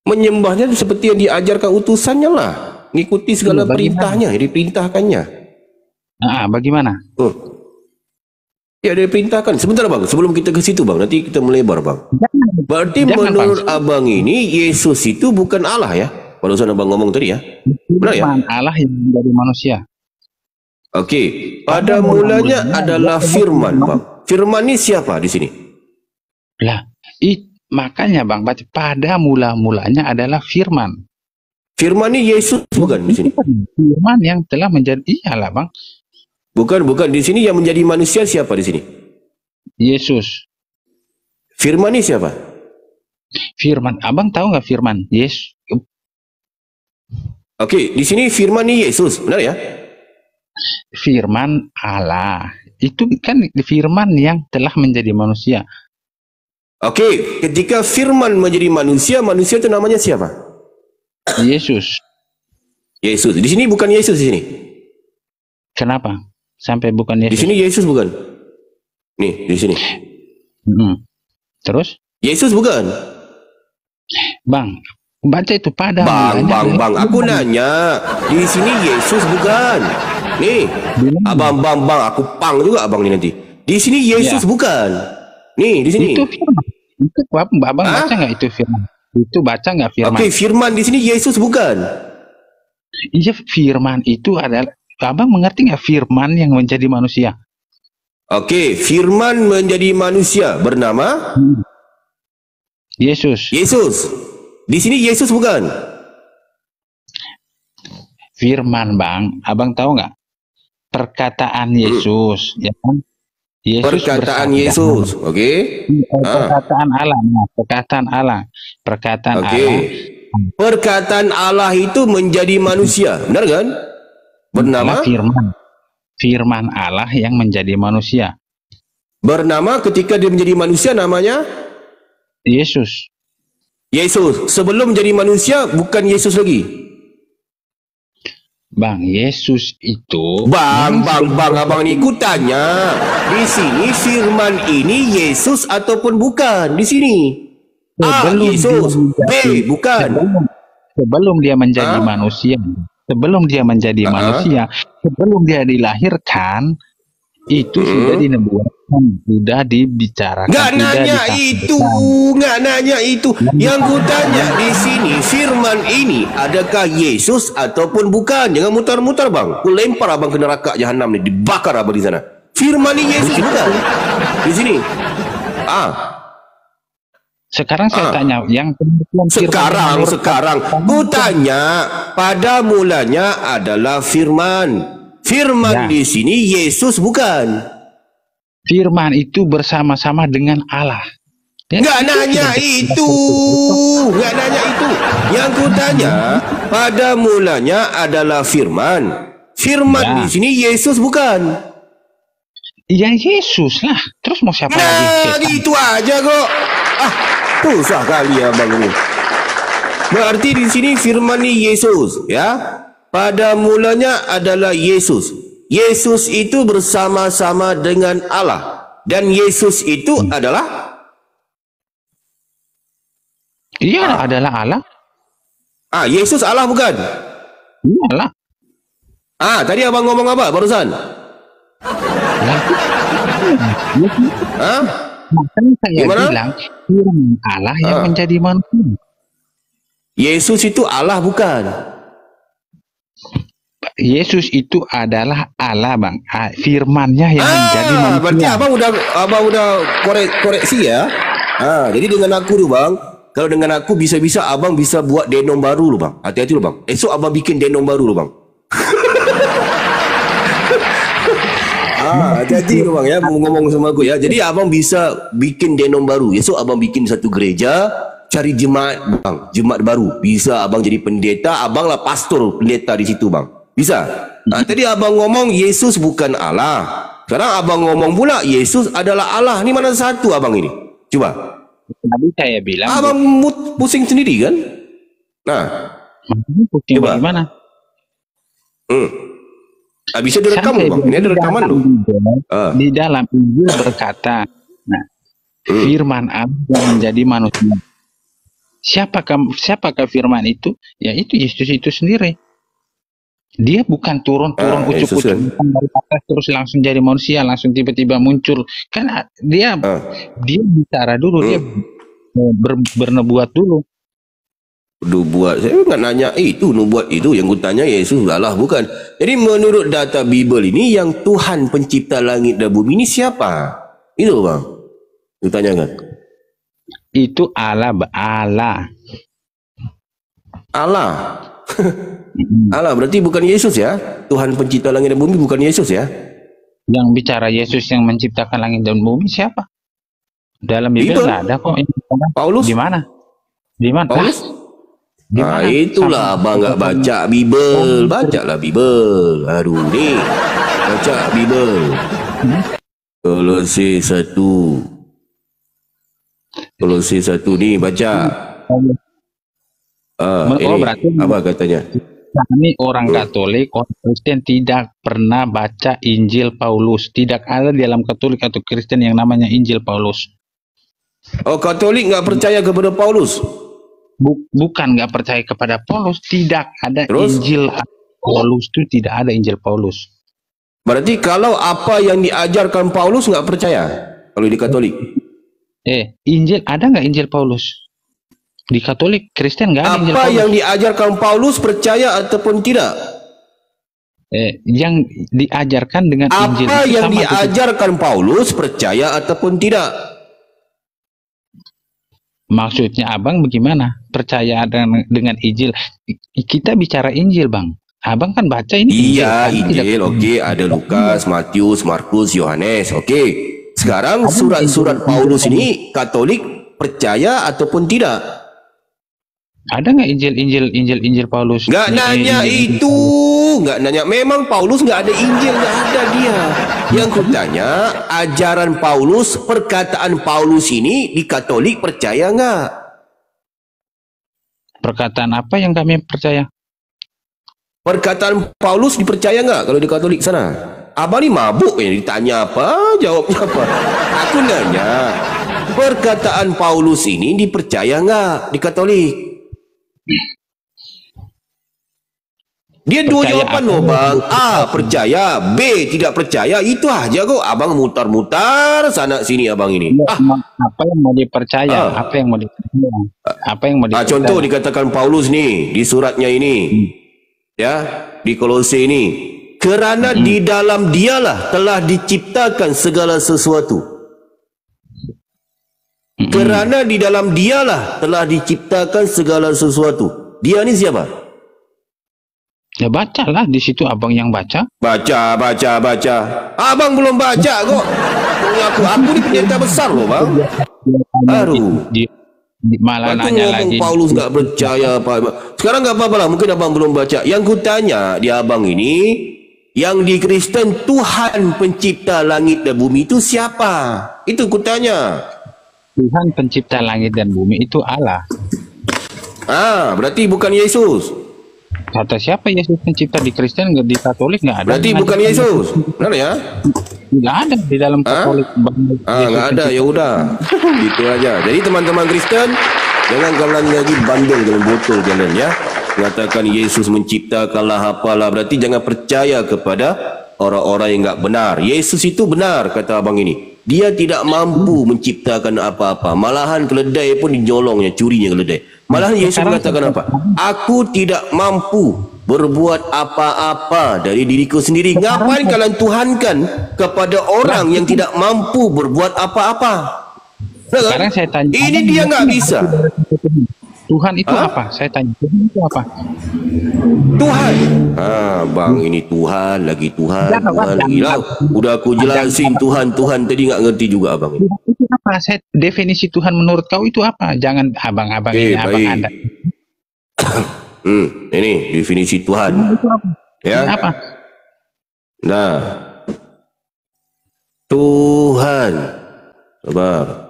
Menyembahnya seperti yang diajarkan utusannya lah, ngikuti segala perintahnya, diperintahkannya. Bagaimana? Ya, dia perintahkan. Sebentar bang, sebelum kita ke situ bang, nanti kita melebar bang. Berarti menurut abang ini Yesus itu bukan Allah ya? Barusan abang ngomong tadi ya? Benar ya? Allah yang menjadi manusia. Okey, pada mulanya adalah firman bang. Firman ini siapa di sini? Makanya bang, baca pada mula-mulanya adalah firman. Firman ini Yesus bukan di sini? Firman yang telah menjadi, iyalah bang. Bukan di sini yang menjadi manusia siapa di sini? Yesus. Firman ini siapa? Firman, abang tahu nggak firman? Yesus. Okey, di sini firman ini Yesus, benar ya? Firman Allah. Itu kan firman yang telah menjadi manusia. Okey, ketika firman menjadi manusia, manusia itu namanya siapa? Yesus. Yesus. Di sini bukan Yesus di sini. Kenapa? Sampai bukan Yesus. Di sini Yesus bukan. Nih, di sini. Terus? Yesus bukan. Bang, baca itu pada Bang, aku nanya. Di sini Yesus bukan. Nih, bang, aku pang juga abang ini nanti. Di sini Yesus bukan. Nih, di sini. Itu firman. Itu abang baca nggak itu firman? Itu baca nggak firman? Oke, firman di sini Yesus bukan. Iya, firman itu adalah, abang mengerti nggak firman yang menjadi manusia? Oke, firman menjadi manusia bernama Yesus. Yesus. Di sini Yesus bukan. Firman, bang, abang tahu nggak? Perkataan Yesus, ya kan? Yesus perkataan Yesus, oke? Perkataan Allah, perkataan Allah, perkataan Allah. Perkataan Allah itu menjadi manusia, benar kan? Bernama firman Allah yang menjadi manusia. Bernama ketika dia menjadi manusia namanya Yesus. Yesus. Sebelum menjadi manusia bukan Yesus lagi. Bang, Yesus itu Bang, abang ini ku tanya. Di sini firman ini Yesus ataupun bukan? Di sini. A, Yesus. B, bukan. Sebelum dia menjadi manusia. Sebelum dia menjadi manusia. Sebelum dia dilahirkan. Itu sudah dinubuatkan. Sudah dibicarakan. Nggak nanya itu. Yang ku tanya di sini firman ini adakah Yesus ataupun bukan? Jangan mutar-mutar bang. Ku lempar abang ke neraka jahanam nih, dibakar abang di sana. Firman ini Yesus bukan? Di sini. Sekarang saya tanya yang sekarang ku tanya, pada mulanya adalah firman. Firman di sini Yesus bukan. Firman itu bersama-sama dengan Allah. Nggak nanya itu. Yang ku tanya, pada mulanya adalah firman. Firman di sini Yesus bukan. Ya Yesus lah. Terus mau siapa lagi? Nah, gitu aja kok. Susah kali abang ini. Berarti di sini firman ini Yesus, ya. Pada mulanya adalah Yesus. Yesus itu bersama-sama dengan Allah. Dan Yesus itu adalah? Iya, adalah Allah. Yesus Allah bukan? Iya Allah. Tadi abang ngomong apa barusan? Makanya saya bilang firman Allah yang menjadi manusia. Yesus itu Allah bukan? Yesus itu adalah Allah bang. Firmannya yang menjadi manusia. Berarti abang udah koreksi ya. Jadi dengan aku tuh bang, kalau dengan aku bisa-bisa abang bisa buat denom baru loh bang. Hati-hati loh bang. Esok abang bikin denom baru loh bang. Hati-hati loh bang ya, ngomong sama aku ya. Jadi abang bisa bikin denom baru. Esok abang bikin satu gereja, cari jemaat bang, jemaat baru. Bisa abang jadi pendeta, abang lah pastor pendeta di situ bang. Bisa. Tadi abang ngomong Yesus bukan Allah. Sekarang abang ngomong pula Yesus adalah Allah. Ini mana satu abang ini? Coba. Tadi saya bilang. Abang pusing sendiri kan? Pusing coba. Bagaimana? Bisa direkam loh bang. Ini ada rekaman loh. Di dalam Injil berkata, firman Allah yang menjadi manusia. Siapakah firman itu? Ya itu Yesus itu sendiri. Dia bukan turun ucuk-ucuk dari atas terus langsung jadi manusia, langsung tiba-tiba muncul. Kan dia bicara dulu, dia bernubuat dulu. Nubuat, saya nggak nanya itu, nubuat itu yang kutanya Yesus Allah bukan. Jadi menurut data Bible ini yang Tuhan pencipta langit dan bumi ini siapa? Itu bang, ditanyakan. Itu Allah. Allah berarti bukan Yesus ya? Tuhan pencipta langit dan bumi bukan Yesus ya? Yang bicara Yesus yang menciptakan langit dan bumi siapa? Dalam Bible nggak ada kok. Paulus? Di mana? Paulus? Itulah abang nggak baca Bible. Bacalah Bible. Aduh nih, baca Bible. Kolose 1 nih baca. Berarti apa katanya? Kami orang Katolik, orang Kristen tidak pernah baca Injil Paulus. Tidak ada di dalam Katolik atau Kristen yang namanya Injil Paulus. Katolik nggak percaya kepada Paulus? Bukan nggak percaya kepada Paulus. Tidak ada. Terus? Injil Paulus itu tidak ada Injil Paulus. Berarti kalau apa yang diajarkan Paulus nggak percaya kalau di Katolik? Injil ada nggak Injil Paulus? Di Katolik Kristen nggak ada Injil Apa Paulus. yang diajarkan Paulus percaya ataupun tidak? Yang diajarkan dengan Injil Apa itu yang sama diajarkan Paulus percaya ataupun tidak? Maksudnya abang bagaimana? Percaya dengan Injil? Kita bicara Injil, Bang. Abang kan baca ini Iya, Injil. Injil, oke. Ada Lukas, Matius, Markus, Yohanes, oke. Sekarang surat-surat Paulus ini Katolik percaya ataupun tidak? Ada nggak Injil Paulus? Nggak nanya itu, nggak nanya. Memang Paulus nggak ada Injil, nggak ada dia. Yang kutanya, ajaran Paulus, perkataan Paulus ini di Katolik percaya nggak? Perkataan apa yang kami percaya? Perkataan Paulus dipercaya nggak kalau di Katolik sana? Abang ni mabuk ya, ditanya apa, jawabnya apa? Aku nanya, perkataan Paulus ini dipercaya nggak di Katolik? Dia dua jawaban loh bang. A, percaya. B, tidak percaya. Itu aja kok. Abang mutar-mutar sana sini abang ini. Apa yang mau dipercaya? Apa yang mau dipercaya? Apa yang mau dipercaya? Contoh dikatakan Paulus nih di suratnya ini, ya, di Kolose ini. Kerana di dalam dialah telah diciptakan segala sesuatu. Kerana di dalam dialah telah diciptakan segala sesuatu. Dia ni siapa? Ya bacalah di situ abang yang baca. Baca. Abang belum baca kok. Aku ni pendeta besar loh bang. Aduh. Malah nanya lagi. Paulus nggak percaya apa. Sekarang nggak apa-apa lah. Mungkin abang belum baca. Yang kutanya di abang ini, yang di Kristen Tuhan pencipta langit dan bumi itu siapa? Itu kutanya. Tuhan pencipta langit dan bumi itu Allah. Berarti bukan Yesus. Kata siapa Yesus pencipta di Kristen, di Katolik nggak ada. Berarti bukan Yesus. Benar ya? Nggak ada di dalam Katolik. Nggak ada, ya udah. Itu aja. Jadi teman-teman Kristen, jangan kalian lagi bandel dalam botol kalian ya. Mengatakan Yesus menciptakanlah apalah, berarti jangan percaya kepada orang-orang yang nggak benar. Yesus itu benar kata abang ini. Dia tidak mampu menciptakan apa-apa. Malahan keledai pun dinyolongnya, curinya keledai. Malahan Yesus mengatakan apa? Aku tidak mampu berbuat apa-apa dari diriku sendiri. Ngapain kalian tuhankan kepada orang yang tidak mampu berbuat apa-apa? Sekarang saya tanya. Ini dia nggak bisa. Tuhan itu apa? Saya tanya. Tuhan itu apa? Tuhan. Bang ini Tuhan lagi Tuhan lagi lah. Udah aku jelasin Tuhan tadi nggak ngerti juga abang ini. Itu apa? Definisi Tuhan menurut kau itu apa? Jangan abang-abang ini abang Anda. Ini definisi Tuhan. Ya. Apa? Nah. Tuhan. Sabar.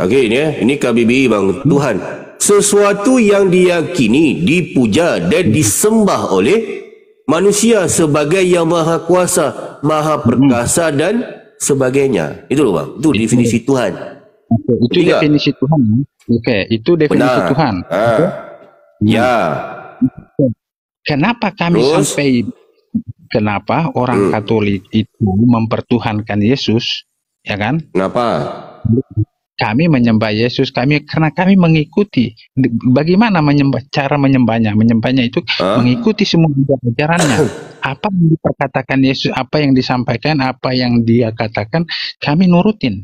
Okey ini ya. Ini KBBI bang. Tuhan. Sesuatu yang diyakini, dipuja dan disembah oleh manusia sebagai yang maha kuasa, maha perkasa dan sebagainya. Itu loh bang. Itu definisi Tuhan. Itu definisi Tuhan. Itu definisi Tuhan. Ya. Kenapa kami kenapa orang Katolik itu mempertuhankan Yesus, ya kan? Kenapa? Kami menyembah Yesus, karena kami mengikuti bagaimana cara menyembahnya. Menyembahnya itu mengikuti semua ajarannya. Apa yang diperkatakan Yesus, apa yang disampaikan, apa yang dia katakan, kami nurutin.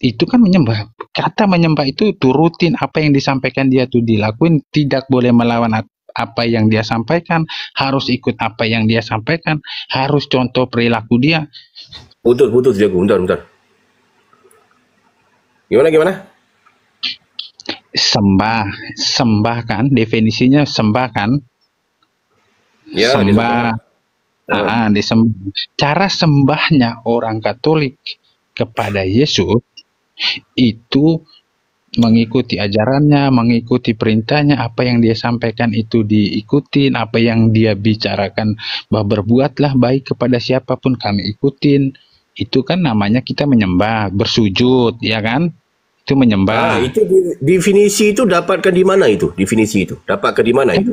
Itu kan menyembah. Kata menyembah itu turutin apa yang disampaikan dia tuh dilakuin, tidak boleh melawan apa yang dia sampaikan, harus ikut apa yang dia sampaikan, harus contoh perilaku dia. Putus jago, bentar. Gimana? Sembah kan, definisinya sembah kan? Ya, sembah. Disembah. Cara sembahnya orang Katolik kepada Yesus itu mengikuti ajarannya, mengikuti perintahnya, apa yang dia sampaikan itu diikutin, apa yang dia bicarakan, bahwa berbuatlah baik kepada siapapun kami ikutin. Itu kan namanya kita menyembah, bersujud, ya kan? Itu menyembah. Itu definisi itu dapatkan di mana itu? Definisi itu dapatkan di mana itu?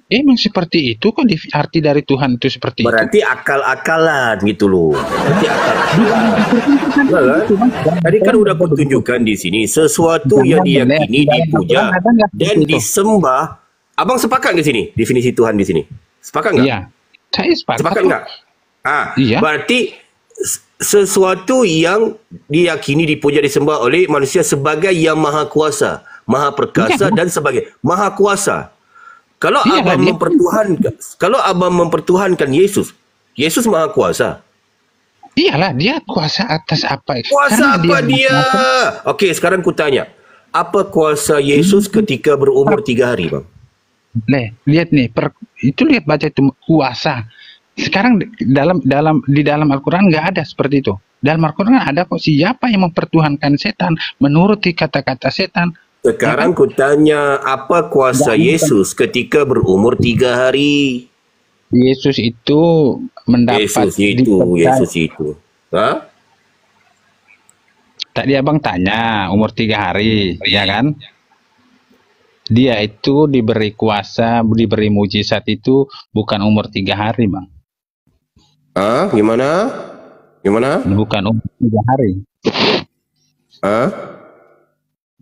Emang seperti itu kok arti dari Tuhan itu seperti berarti itu. Akal-akalan gitu loh. Berarti tadi kan udah aku tunjukkan di sini sesuatu yang diyakini, dipuja dan disembah. Abang sepakat di sini definisi Tuhan di sini? Sepakat nggak? Iya, saya sepakat. Sepakat nggak? Iya. Berarti sesuatu yang diyakini, dipuja, disembah oleh manusia sebagai yang maha kuasa, maha perkasa dan sebagai maha kuasa. Kalau abang mempertuhankan Yesus, Yesus maha kuasa. Iyalah, dia kuasa atas apa? Kuasa apa dia? Okey, sekarang ku tanya, apa kuasa Yesus ketika berumur 3 hari, bang? Lihat nih, lihat baca itu kuasa. Sekarang di dalam Al-Quran nggak ada seperti itu. Dalam Al-Quran ada kok, siapa yang mempertuhankan setan menuruti kata-kata setan. Sekarang ku tanya, apa kuasa Yesus ketika berumur 3 hari? Yesus itu mendapat Yesus itu. Hah? Tadi abang tanya umur 3 hari, ya kan? Dia itu diberi kuasa, diberi mujizat itu bukan umur 3 hari, bang. Gimana? Bukan umur 3 hari.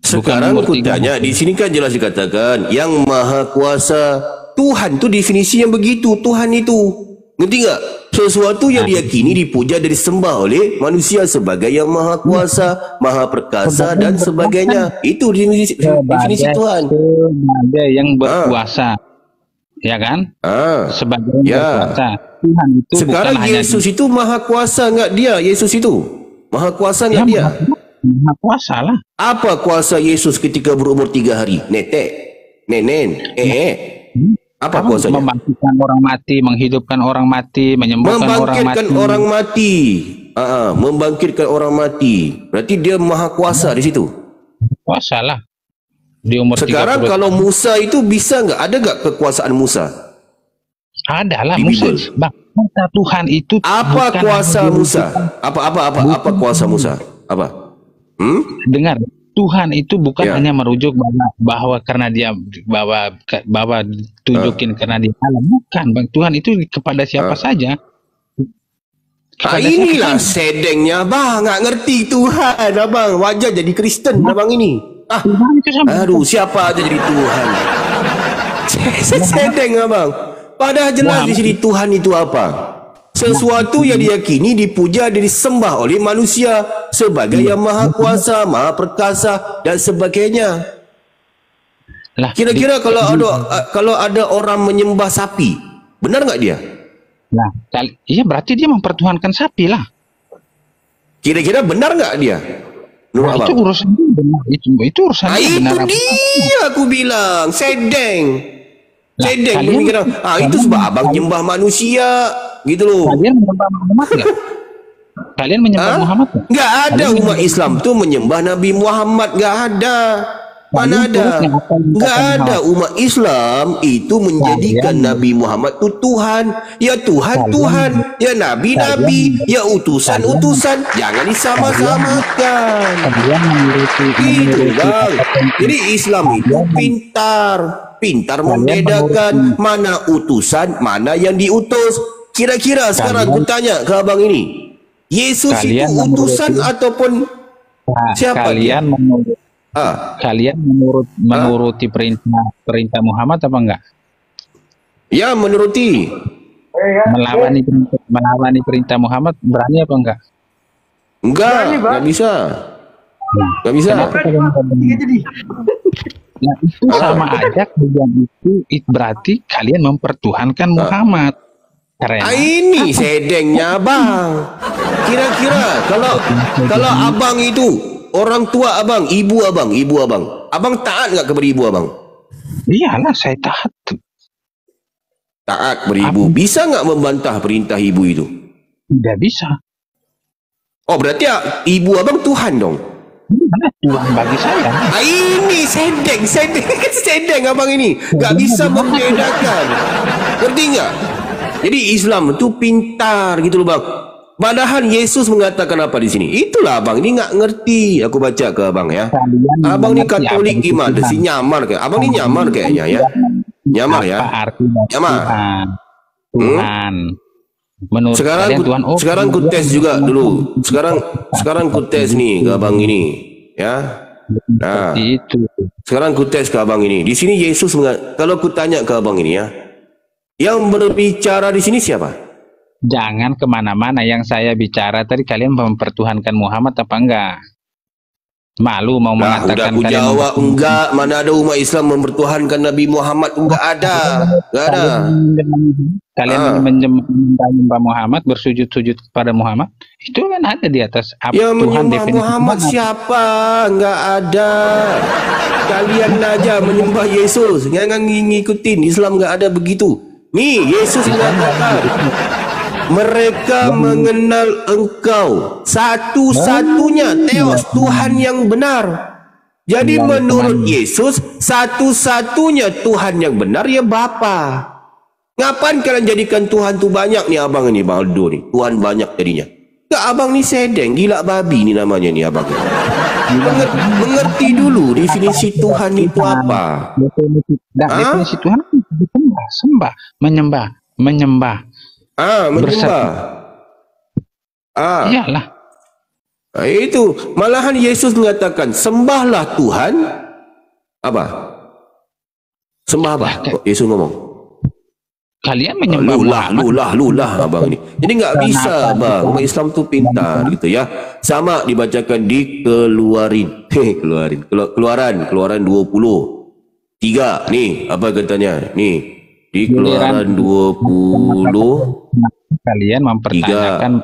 Sekarang ku tanya, di sini kan jelas dikatakan yang maha kuasa. Tuhan tu definisi yang begitu. Tuhan itu, ngerti tak? Sesuatu yang diyakini, dipuja dan disembah oleh manusia sebagai yang maha kuasa, maha perkasa dan sebagainya. Itu definisi Tuhan. Ada yang berkuasa, ya kan? Sebagai yang berkuasa. Tuhan itu sekarang bukan Yesus itu maha kuasa enggak dia? Yesus itu maha kuasa enggak dia? Maha kuasa lah. Apa kuasa Yesus ketika berumur 3 hari? Nenen. Apa kuasanya? Membangkitkan orang mati, menghidupkan orang mati, menyembuhkan orang mati. Membangkitkan orang mati. Berarti dia maha kuasa di situ. Kuasa lah. Di umur sekarang 30. Kalau Musa itu bisa enggak? Ada enggak kekuasaan Musa? Ada lah Musa. Bang, Tuhan itu apa kuasa Musa? Apa kuasa Musa? Apa? Dengar, Tuhan itu bukan hanya merujuk bahwa karena dia bahwa tunjukin karena dia alam, bukan, bang. Tuhan itu kepada siapa saja. Inilah sedengnya, bang. Nggak ngerti Tuhan, abang. Wajar jadi Kristen, abang ini. Aduh, siapa aja jadi Tuhan? Sedeng, abang. Padahal jelas di sini Tuhan itu apa? Sesuatu yang diyakini, dipuja dan disembah oleh manusia sebagai yang maha kuasa, maha perkasa dan sebagainya. Kira-kira kalau ada orang menyembah sapi, benar nggak dia? Iya, berarti dia mempertuhankan sapi lah. Kira-kira benar nggak dia? Itu urusan itu urusan benar. Itu dia aku bilang, sedeng pemikiran. Itu sebab abang nyembah manusia. Gitu loh. Kalian menyembah Muhammad nggak? Kalian menyembah Muhammad nggak? Nggak ada. Umat Islam tuh menyembah Nabi Muhammad, nggak ada. Mana ada? Nggak ada. Umat Islam itu menjadikan Nabi Muhammad itu Tuhan. Ya Tuhan, ya Nabi, ya utusan. Jangan disama-samakan. Itu bang. Jadi Islam itu pintar membedakan mana utusan, mana yang diutus. Kira-kira sekarang aku tanya ke abang ini, Yesus itu utusan ataupun siapa? Kalian menuruti perintah Muhammad apa enggak? Ya, menuruti. Melawani perintah Muhammad, berani apa enggak? Enggak bisa. Enggak bisa. Nah, itu sama aja, kalian itu berarti kalian mempertuhankan Muhammad. Ini sedengnya bang. Kira-kira kalau abang itu orang tua abang, ibu abang taat nggak kepada ibu abang? Iyalah, saya taat. Taat beribu. Bisa nggak membantah perintah ibu itu? Tidak bisa. Oh, berarti ibu abang Tuhan dong? Tuhan bagi saya. Ini sedeng abang ini. Nggak bisa membedakan. Ngerti nggak? Jadi Islam itu pintar gitu loh bang. Padahal Yesus mengatakan apa di sini? Itulah abang ini nggak ngerti. Aku baca ke abang ya. Abang ini Katolik gimana sih, nyamar kayak. Abang ini nyamar kayaknya ya. Nyamar ya. Apa arti Nyamar. Tuhan? Menurut sekarang ku tes juga dulu. Sekarang ku tes nih ke abang ini, ya. Nah, itu. Sekarang ku tes ke abang ini. Di sini Yesus kalau ku tanya ke abang ini ya, yang berbicara di sini siapa? Jangan kemana-mana. Yang saya bicara tadi, kalian mempertuhankan Muhammad apa enggak? Malu mau mengatakan udah aku jawab enggak. Mana ada umat Islam mempertuhankan Nabi Muhammad? Enggak ada. Enggak ada. Kalian menyembah Muhammad, bersujud-sujud kepada Muhammad, itu kan ada di atas yang Tuhan menyembah Muhammad siapa? Enggak ada. Kalian aja menyembah Yesus, jangan ngikutin Islam. Enggak ada begitu. Nih Yesus mengatakan, mereka mengenal engkau satu-satunya Theos, Tuhan yang benar. Jadi menurut Yesus, satu-satunya Tuhan yang benar ya Bapa. Ngapain kalian jadikan Tuhan tu banyak nih abang ini, Bang Aldo nih? Tuhan banyak jadinya. Enggak, abang ni sedeng, gila babi ni namanya nih abang. Mengerti dulu definisi Tuhan itu apa? Definisi Tuhan sembah, menyembah. Menyembah. Iyalah. Itu malahan Yesus mengatakan sembahlah Tuhan. Apa? Sembah apa? Yesus ngomong. Kalian menyembah lulah abang ini. Jadi nggak bisa bang. Umat Islam tu pintar gitu ya. Sama dibacakan di Keluaran 23. Nih apa katanya? Nih di Keluaran 20. Kalian mempertanyakan,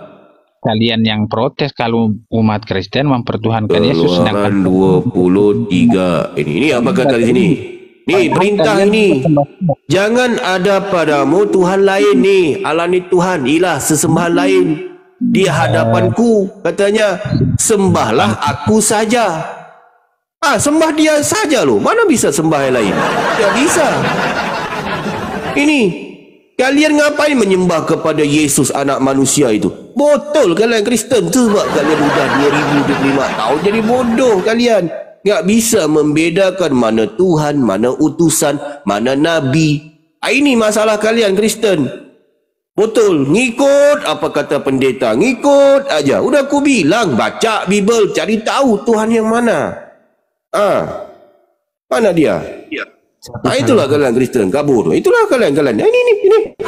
kalian yang protes kalau umat Kristen mempertuhankan Yesus, sedangkan 23 ini apa kata di sini? Nih perintah ini, jangan ada padamu Tuhan lain nih, Allah ni Tuhan, ilah sesembahan lain di hadapanku. Katanya sembahlah aku saja. Sembah dia saja loh, mana bisa sembah yang lain? Tak bisa. Ini kalian ngapain menyembah kepada Yesus anak manusia itu? Botol kalian Kristen tu, sebab kalian udah 2025 tahun jadi bodoh kalian. Nggak bisa membedakan mana Tuhan, mana utusan, mana Nabi. Ini masalah kalian Kristen. Betul, ngikut apa kata pendeta, ngikut aja. Udah aku bilang, baca Bible, cari tahu Tuhan yang mana. Mana dia? Itulah kalian Kristen kabur. Itulah kalian. Ini.